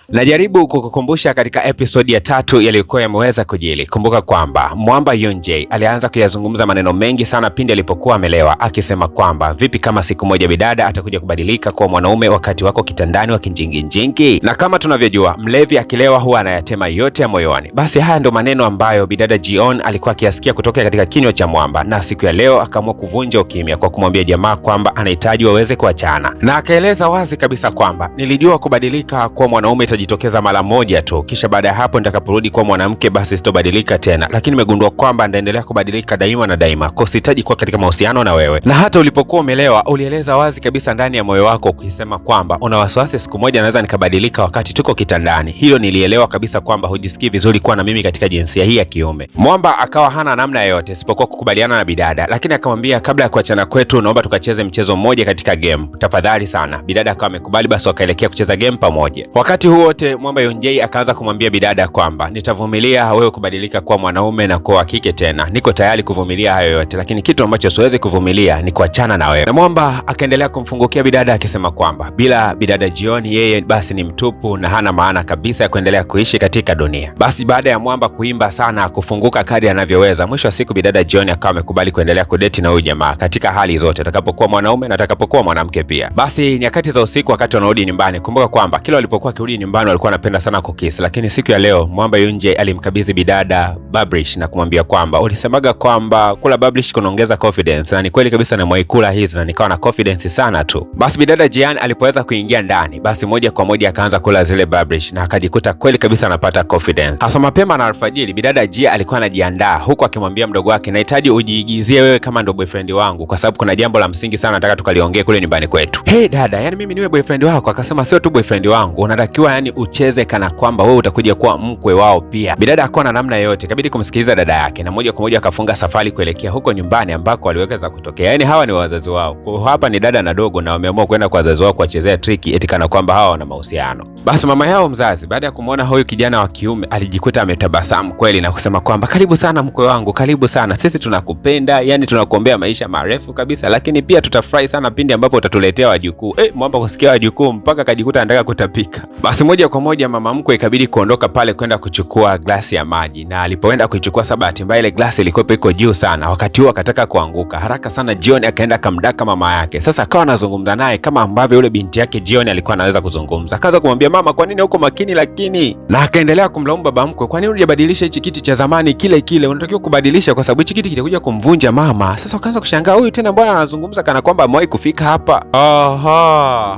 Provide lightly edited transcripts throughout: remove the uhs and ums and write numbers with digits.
Najaribu kukukumbusha katika episodi ya 3 yaliyokuwa yameweza kujili. Kumbuka kwamba Mwamba Yunjay alianza kuyazungumza maneno mengi sana pindi alipokuwa amelewa, akisema kwamba vipi kama siku moja bidada atakuja kubadilika kuwa mwanaume wakati wako kitandani wa kinjinginjingi. Na kama tunavyojua, mlevi akilewa huwa anayatema yote ya moyoni. Basi haya ndo maneno ambayo bidada Jion alikuwa akiyasikia kutoka katika kinywa cha Mwamba, na siku ya leo akaamua kuvunja ukimya kwa kumwambia jamaa kwamba anahitaji waweze kuachana, na akaeleza wazi kabisa kwamba nilijua kubadilika kuwa mwanaume itajitokeza mara moja tu, kisha baada ya hapo nitakaporudi kuwa mwanamke basi sitobadilika tena, lakini nimegundua kwamba ndaendelea kubadilika daima na daima, kwa sihitaji kuwa katika mahusiano na wewe. Na hata ulipokuwa umelewa ulieleza wazi kabisa ndani ya moyo wako ukisema kwamba una wasiwasi siku moja naweza nikabadilika wakati tuko kitandani. Hilo nilielewa kabisa kwamba hujisikii vizuri kuwa na mimi katika jinsia hii ya kiume. Mwamba akawa hana namna yoyote isipokuwa kukubaliana na bidada, lakini akamwambia kabla ya kuachana kwetu naomba tukacheze mchezo mmoja katika game, tafadhali sana. Bidada akawa amekubali, basi wakaelekea kucheza game pamoja. Wakati huo wote Mwamba Yunjay akaanza kumwambia bidada kwamba nitavumilia wewe kubadilika kuwa mwanaume na kuwa kike tena, niko tayari kuvumilia hayo yote, lakini kitu ambacho siwezi kuvumilia ni kuachana na wewe. Na Mwamba akaendelea kumfungukia bidada akisema kwamba bila bidada Jion yeye basi ni mtupu na hana maana kabisa ya kuendelea kuishi katika dunia. Basi baada ya Mwamba kuimba sana, kufunguka kadri anavyoweza, mwisho wa siku bidada Jion akawa amekubali kuendelea kudeti na huyu jamaa katika hali zote, atakapokuwa mwanaume na atakapokuwa mwanamke pia. Basi nyakati za usiku wakati wanarudi nyumbani, kumbuka kwamba kila walipokuwa kirudi nyumbani walikuwa wanapenda sana kukisi, lakini siku ya leo Mwamba Yunjay alimkabidhi bidada Babrish na kumwambia kwamba ulisemaga kwamba kula Babrish kunaongeza confidence, na ni kweli kabisa na mwaikula hizi na nikawa na confidence sana tu. Basi bidada Jian alipoweza kuingia ndani, basi moja kwa moja akaanza kula zile Babrish na akajikuta kweli kabisa anapata confidence. Hasa mapema na alfajiri bidada Jia alikuwa anajiandaa huku akimwambia mdogo wake, nahitaji ujiigizie wewe kama ndo boyfriend wangu kwa sababu kuna jambo la msingi sana nataka tukaliongee kule nyumbani kwetu. Hey dada, yani mimi niwe boyfriend wako? Akasema sio tu boyfriend wangu, unatakiwa yani ucheze kana kwamba wewe utakuja kuwa mkwe wao pia. Bidada hakuwa na namna yoyote, ikabidi kumsikiliza dada yake na moja kwa moja akafunga safari kuelekea huko nyumbani ambako waliweka za kutokea. Yani hawa ni wazazi wao, kwa hapa ni dada na dogo, na wameamua kwenda kwa wazazi wao kuwachezea triki eti kana kwamba hawa wana mahusiano. Basi mama yao mzazi baada ya kumuona huyu kijana wa kiume alijikuta ametabasamu kweli na kusema kwamba karibu sana mkwe wangu, karibu sana, sisi tunakupenda, yani tunakuombea maisha marefu kabisa, lakini pia tutafurahi sana pindi ambapo utatuletea wajukuu. Mwamba kusikia wajukuu mpaka akajikuta anataka kutapika. Basi moja kwa moja mama mkwe ikabidi kuondoka pale kwenda kuchukua glasi ya maji, na alipoenda kuichukua bahati mbaya ile glasi ilikuwa iko juu sana, wakati huo akataka kuanguka haraka sana. Jion akaenda kamdaka mama yake. Sasa akawa anazungumza naye kama ambavyo yule binti yake Jion alikuwa anaweza kuzungumza. Akaanza kumwambia mama, kwa nini huko makini lakini, na akaendelea kumlaumu baba mkwe, kwa nini unajabadilisha hichi kiti cha zamani kile kile, unatakiwa kubadilisha kwa sababu hichi kiti kitakuja kumvunja mama. Sasa wakaanza kushangaa, huyu tena mbona anazungumza kana kwamba amewahi kufika hapa.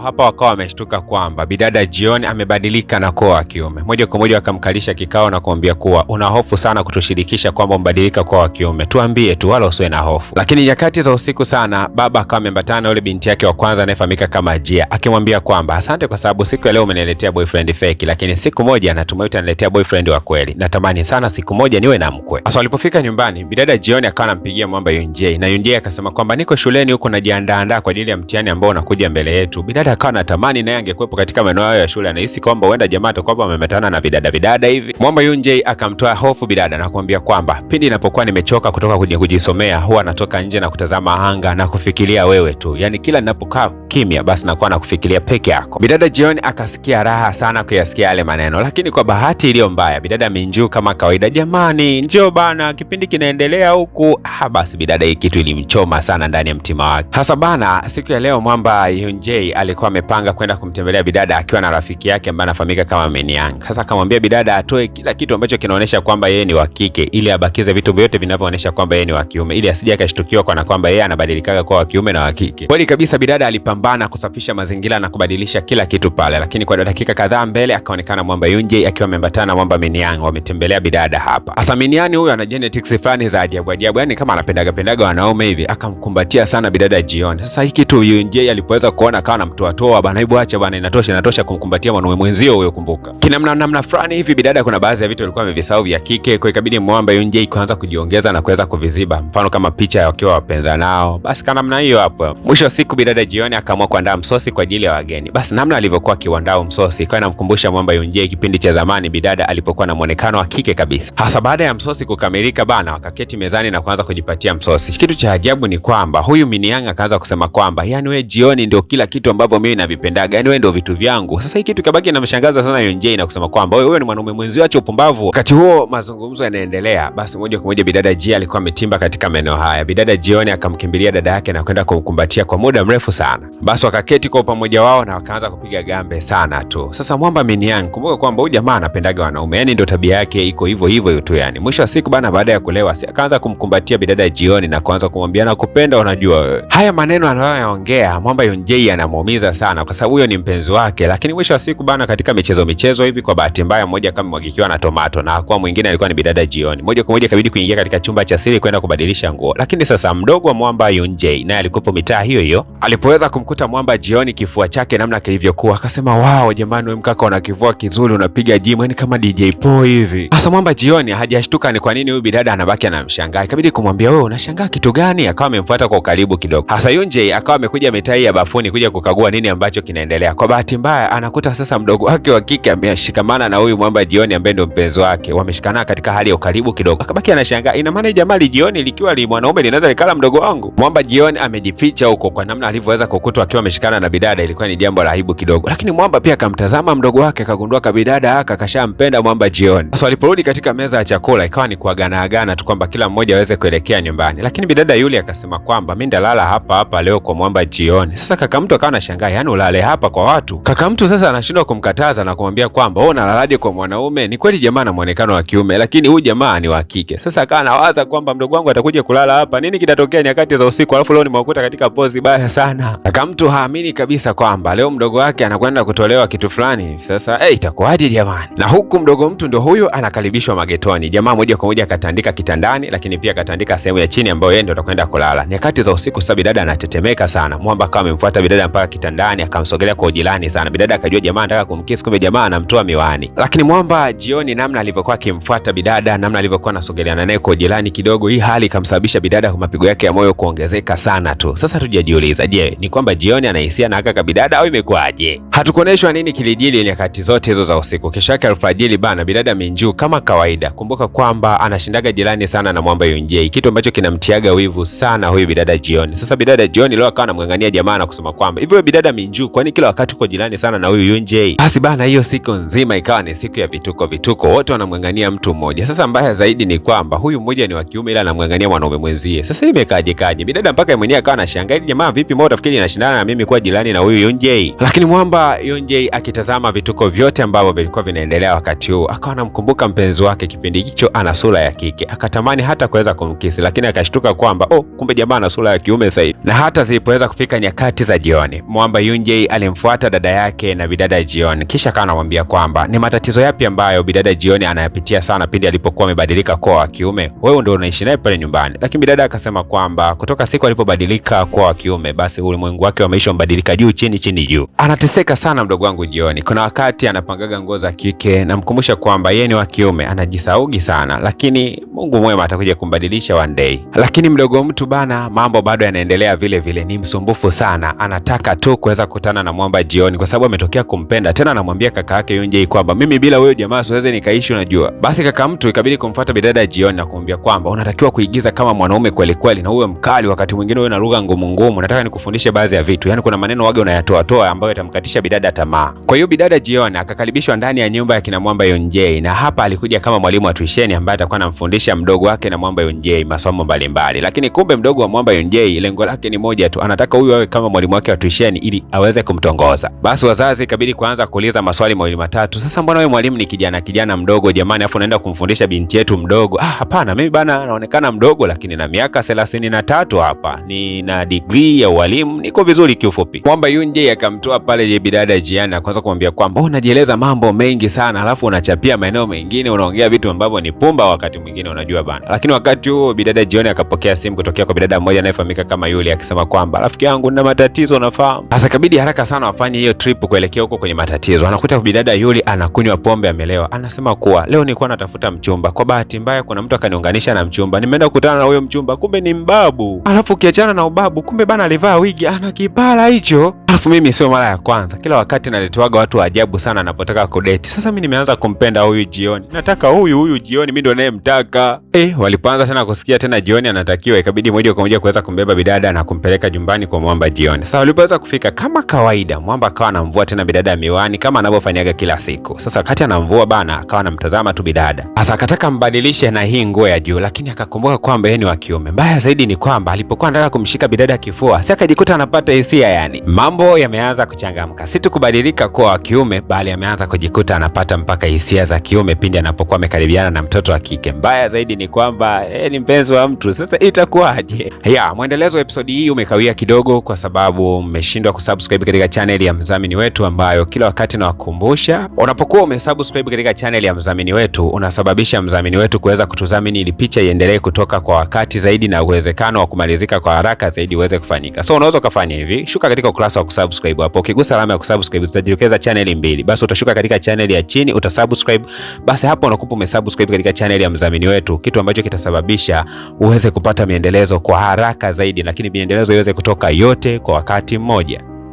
Hapa wakawa wameshtuka kwamba bidada Jion amebadilika na kuwa wa kiume. Moja kwa moja wakamkalisha kikao na kumwambia kuwa una hofu sana kutushirikisha kwamba umbadilika kuwa wa kiume, tuambie tu wala usiwe na hofu. Lakini nyakati za usiku sana baba akawa ameambatana na yule binti yake wa kwanza anayefahamika kama Jia, akimwambia kwamba asante kwa sababu siku ya leo umeniletea boyfriend fake, lakini siku moja natumai utaniletea boyfriend wa kweli. Natamani sana siku moja niwe na mkwe. Sasa walipofika nyumbani bidada Jion akawa anampigia Mwamba Yunjay, na Yunjay akasema kwamba niko shuleni huko najiandaa kwa ajili ya mtihani ambao unakuja mbele yetu. Bidada akawa anatamani naye angekuepo katika maeneo hayo ya shule, anahisi kwamba huenda jamaa atakuwa amemetana na bidada hivi. Mwamba Yunjay akamtoa hofu bidada na kumwambia kwamba pindi ninapokuwa nimechoka kutoka kwenye kujisomea huwa natoka nje na kutazama anga na kufikiria wewe tu, yani kila ninapokaa kimya basi nakuwa nakufikiria peke yako. Bidada Jion akasikia raha sana kuyasikia yale maneno, lakini kwa bahati iliyo mbaya bidada amenjuu kama kawaida, jamani njoo bana kipindi kinaendelea huku. Basi bidada hii kitu ilimchoma sana ndani ya mtima wake. Hasa bana siku ya leo Mwamba Yunjay alikuwa amepanga kwenda kumtembelea bidada akiwa na rafiki yake ambaye anafahamika kama Meniang. Sasa akamwambia bidada atoe kila kitu ambacho kinaonyesha kwamba yeye ni wa kike ili abakize vitu vyote vinavyoonyesha kwamba yeye ni wa kiume, ili asije akashtukiwa kwa kwamba yeye anabadilikaga kwa wa kiume na wa kike. Kweli kabisa bidada alipambana kusafisha mazingira na kubadilisha kila kitu pale, lakini kwa dakika kadhaa mbele akaonekana Mwamba Yunjay akiwa ameambatana na Mwamba Meniang, wametembelea bidada hapa. Hasa Meniang huyu ana genetics fulani za ajabu, yani kama anapendaga wanaume hivi, akamkumbatia sana bidada Jion. Sasa hiki kitu Yunjay alipoweza kuona akawa anamtoa bana, hebu acha bana, inatosha kumkumbatia mwanaume mwenzio huyo. Kumbuka namna fulani hivi bidada kuna baadhi ya vitu alikuwa amevisahau vya kike, kwa ikabidi Mwamba Yunjay kuanza kujiongeza na kuweza kuviziba, mfano kama picha wakiwa wapenda nao. Basi kana namna hiyo hapo. Mwisho wa siku bidada Jion akaamua kuandaa msosi kwa ajili ya wageni. Basi namna alivyokuwa akiandaa msosi ikawa inamkumbusha Mwamba Yunjay kipindi cha zamani bidada alipokuwa na muonekano wa kike kabisa. Hasa baada ya msosi kukamilika bana, wakaketi mezani na kuanza kujipatia msosi. Kitu cha ajabu ni kwamba huyu Meniang akaanza kusema kwamba yani wewe Jion ndio kila kitu ambavyo mimi navipendaga, yani wewe ndio vitu vyangu. Sasa hii kitu kabaki inamshangaza sana Yunjei na kusema kwamba wewe ni mwanaume mwenzio, acha upumbavu. Wakati huo mazungumzo yanaendelea, basi moja kwa moja bidada Ji alikuwa ametimba katika maeneo haya. Bidada Jioni akamkimbilia dada yake na kwenda kumkumbatia kwa muda mrefu sana. Basi wakaketi kwa pamoja wao na wakaanza kupiga gambe sana tu. Sasa Mwamba Minian, kumbuka kwamba huyu jamaa anapendaga wanaume, yani ndio tabia yake iko hivyo hivyo tu yani. Mwisho wa siku bana, baada ya kulewa akaanza kumkumbatia bidada Jioni na kuanza kumwambia nakupenda, unajua wewe. Haya maneno anayoyaongea Mwamba Yunjei anamuumiza sana kwa sababu huyo ni mpenzi wake, lakini mwisho wa siku bana, katika michezo hivi, kwa bahati mbaya mmoja kama mwagikiwa na tomato na kwa mwingine alikuwa ni bidada Jioni. Moja kwa moja ikabidi kuingia katika chumba cha siri kwenda kubadilisha nguo. Lakini sasa mdogo wa Mwamba Yunjei naye alikuwa mitaa hiyo hiyo. Alipoweza kumkuta Mwamba Jioni kifua chake namna kilivyokuwa, akasema wao jamani, wewe mkaka una kifua kizuri, unapiga gym yani kama DJ Po hivi. Sasa Mwamba Jioni hajashtuka ni kwa nini huyu bidada anabaki anamshangaa. Ikabidi kumwambia wewe unashangaa kitu gani? Akawa amemfuata kwa ukaribu kidogo. Sasa Yunjei akawa amekuja mitaa ya bafuni kuja kukagua nini ambacho kinaendelea. Kwa bahati mbaya anakuta sasa mdogo wake wa kike ameshikamana na huyu Mwamba Jioni ambaye ndio mpenzi wake. Wameshikana katika hali ya ukaribu kidogo. Akabaki anashangaa, ina maana jamaa Jioni likiwa li mwanaume linaweza likala mdogo wangu? Mwamba Jioni amejificha huko kwa namna alivyoweza kukutwa akiwa ameshikana na bidada, ilikuwa ni jambo la aibu kidogo. Lakini Mwamba pia akamtazama mdogo wake, akagundua kabidada akashampenda Mwamba Jioni. Sasa waliporudi katika meza ya chakula ikawa ni kuagana tu kwamba kila mmoja aweze kuelekea nyumbani. Lakini bidada yule akasema kwamba mimi ndalala hapa leo kwa Mwamba Jioni. Sasa kaka mtu akawa anashangaa, yani ulale hapa kwa watu? Kaka mtu sasa anashindwa kumkataza na kumwambia kwamba wewe unalalaje kwa mwanaume? Ni kweli jamaa ana muonekano wa kiume, lakini huyu jamaa ni wa kike. Sasa akawa anawaza kwamba mdogo wangu atakuja kulala hapa, nini kitatokea nyakati za usiku, alafu leo nimekuta katika pozi baya sana. Kaka mtu haamini kabisa kwamba leo mdogo wake anakwenda kutolewa kitu fulani. Sasa itakuwaje jamani? Na huku mdogo mtu ndio huyo anakaribishwa magetoni. Jamaa moja kwa moja akatandika kitandani, lakini pia akatandika sehemu ya chini ambayo yeye ndio atakwenda kulala. Nyakati za usiku sasa bidada anatetemeka sana. Mwamba akawa amemfuata bidada mpaka kitandani, akamsogelea kwa ujirani sana. Bidada akajua jamaa anataka kumkiss, kumbe jamaa anamtoa miwani. Lakini Mwamba Jioni namna alivyokuwa akimfuata bidada, namna alivyokuwa anasogeleana naye kwa ujirani kidogo, hii hali ikamsababisha bidada kwa mapigo yake ya moyo kuongezeka sana tu. Sasa tujajiuliza, je, ni kwamba Jioni anahisia na kaka bidada au imekuwaje? Hatukuoneshwa nini kilijili nyakati zote hizo za usiku. Kesho yake alfajiri bana, bidada Minju kama kawaida. Kumbuka kwamba anashindaga jirani sana na Mwamba Yunjei, kitu ambacho kinamtiaga wivu sana huyu bidada Jioni. Sasa bidada Jioni leo akawa anamngangania jamaa na kusema kwamba hivyo bidada Minju, kwani kila wakati uko jirani sana na huyu Yunjei? Basi bana, hiyo siku nzima ikawa ni siku ya vituko, wote wanamngangania mtu mmoja. Sasa mbaya zaidi ni kwamba huyu mmoja ni wa kiume ila anamngangania mwanaume mwenzie. Sasa imekaje? Bidada mpaka mwenyewe akawa anashangaa, jamaa vipi mbona utafikiri inashindana na mimi kuwa jirani na huyu Yunjei? Lakini Mwamba Yunjei akitazama vituko vyote ambavyo vilikuwa vinaendelea wakati huu, akawa anamkumbuka mpenzi wake kipindi hicho ana sura ya kike. Akatamani hata kuweza kumkisi, lakini akashtuka kwamba kumbe jamaa ana sura ya kiume sasa hivi. Na hata zilipoweza kufika nyakati za jioni, Mwamba Yunjei alimfuata dada yake na bidada Jioni, kisha akawa anamwambia kwamba ni matatizo yapi ambayo bidada Jioni anayapitia sana pindi alipokuwa amebadilika kuwa wa kiume, wewe ndio unaishi naye pale nyumbani. Lakini bidada akasema kwamba kutoka siku alipobadilika kuwa wa kiume, basi ulimwengu wake wa maisha umbadilika juu chini juu. Anateseka sana mdogo wangu Jioni. Kuna wakati anapangaga nguo za kike, namkumbusha kwamba yeye ni wa kiume, anajisaugi sana, lakini Mungu mwema atakuja kumbadilisha one day. Lakini mdogo mtu bana, mambo bado yanaendelea vile vile, ni msumbufu sana. Anataka tu kuweza kukutana na Mwamba Jioni kwa sababu ametokea kumpenda. Tena anamwambia kaka yake Yunjei kwamba mimi bila wewe jamaa siwezi nikaishi, unajua. Basi kaka mtu ikabidi kumfuata bidada Jioni na kumwambia kwamba unatakiwa kuigiza kama mwanaume kweli kweli na uwe mkali, wakati mwingine uwe na lugha ngumu. Nataka nikufundishe baadhi ya vitu. Yaani kuna maneno wage unayatoa ambayo yatamkatisha bidada tamaa. Kwa hiyo bidada Jioni akakaribishwa ndani ya nyumba ya kina Mwamba Yunjei, na hapa alikuja kama mwalimu wa tuisheni ambaye atakuwa anamfundisha mdogo wake na Mwamba Yunjei masomo mbalimbali. Lakini kumbe mdogo wa Mwamba Yunjei lengo lake ni moja tu, anataka huyu awe kama mwalimu wake wa tuisheni ili aweze kumtongoza. Basi wazazi ikabidi kuanza kuuliza maswali mawili matatu. Sasa mbona wewe mwalimu ni kijana mdogo jamani, afu unaenda kumfundisha binti yetu mdogo? Hapana, mimi bana naonekana mdogo lakini na miaka 33 hapa. Nina degree ya ualimu, niko vizuri kiufupi. Mwamba Yunjei akamtoa pale bidada Jioni na kuanza kumwambia kwamba unajieleza mambo mengi sana, alafu unachapia maeneo mengine, unaongea vitu ambavyo ni pumba wakati mwingine, unajua bana. Lakini wakati huo bidada Jioni akapokea simu kutokea kwa bidada mmoja anayefahamika kama Yuli, akisema kwamba rafiki yangu nina matatizo, unafahamu. Sasa kabidi haraka sana wafanye hiyo trip kuelekea huko kwenye matatizo. Anakuta bidada Yuli anakunywa pombe, amelewa. Anasema kuwa leo nilikuwa natafuta mchumba, kwa bahati mbaya kuna mtu akaniunganisha na mchumba, nimeenda kukutana na huyo mchumba, kumbe ni mbabu. Alafu ukiachana na ubabu, kumbe bana alivaa wigi, ana kipara hicho. Alafu mimi sio mara ya kwanza, kila wakati naletewaga watu wa ajabu sana anapotaka kudeti. Sasa mimi nimeanza kumpenda huyu Jioni, nataka huyu Jioni, mimi ndo nayemtaka. Walipoanza tena kusikia tena Jioni anatakiwa, ikabidi moja kwa moja kuweza kumbeba bidada na kumpeleka nyumbani kwa Mwamba Jioni. Sasa walipoweza kufika, kama kawaida, Mwamba akawa anamvua tena bidada miwani kama anavyofanyaga kila siku. Sasa wakati anamvua bana, akawa anamtazama tu bidada. Sasa akataka mbadilishe na hii nguo ya juu, lakini akakumbuka kwamba yeye ni wa kiume. Mbaya zaidi ni kwamba alipokuwa anataka kumshika bidada kifua, sasa akajikuta anapata hisia yani. Mambo yameanza kuchangamka, si tu kubadilika kuwa wa kiume, bali ameanza kujikuta anapata mpaka hisia za kiume pindi anapokuwa amekaribiana na mtoto wa kike. Mbaya zaidi ni kwamba ni mpenzi wa mtu. Sasa itakuwaje? Mwendelezo wa episodi hii umekawia kidogo kwa sababu mmeshindwa kusubscribe katika channel ya mdhamini wetu, ambayo kila wakati nawakumbusha, unapokuwa umesubscribe katika channel ya mdhamini wetu unasababisha mdhamini wetu kuweza kutudhamini ili picha iendelee kutoka kwa wakati zaidi na uwezekano wa kumalizika kwa haraka zaidi uweze kufanyika. So unaweza kufanya hivi, shuka katika ukurasa wa kusubscribe hapo. Ukigusa alama ya kusubscribe zitajitokeza channel mbili. Basi utashuka katika channel ya chini utasubscribe. Basi hapo unakupa umesubscribe katika channel ya mdhamini wetu, kitu ambacho kitasababisha uweze kupata miendelezo kwa haraka zaidi, lakini miendelezo iweze kutoka yote kwa wakati mmoja.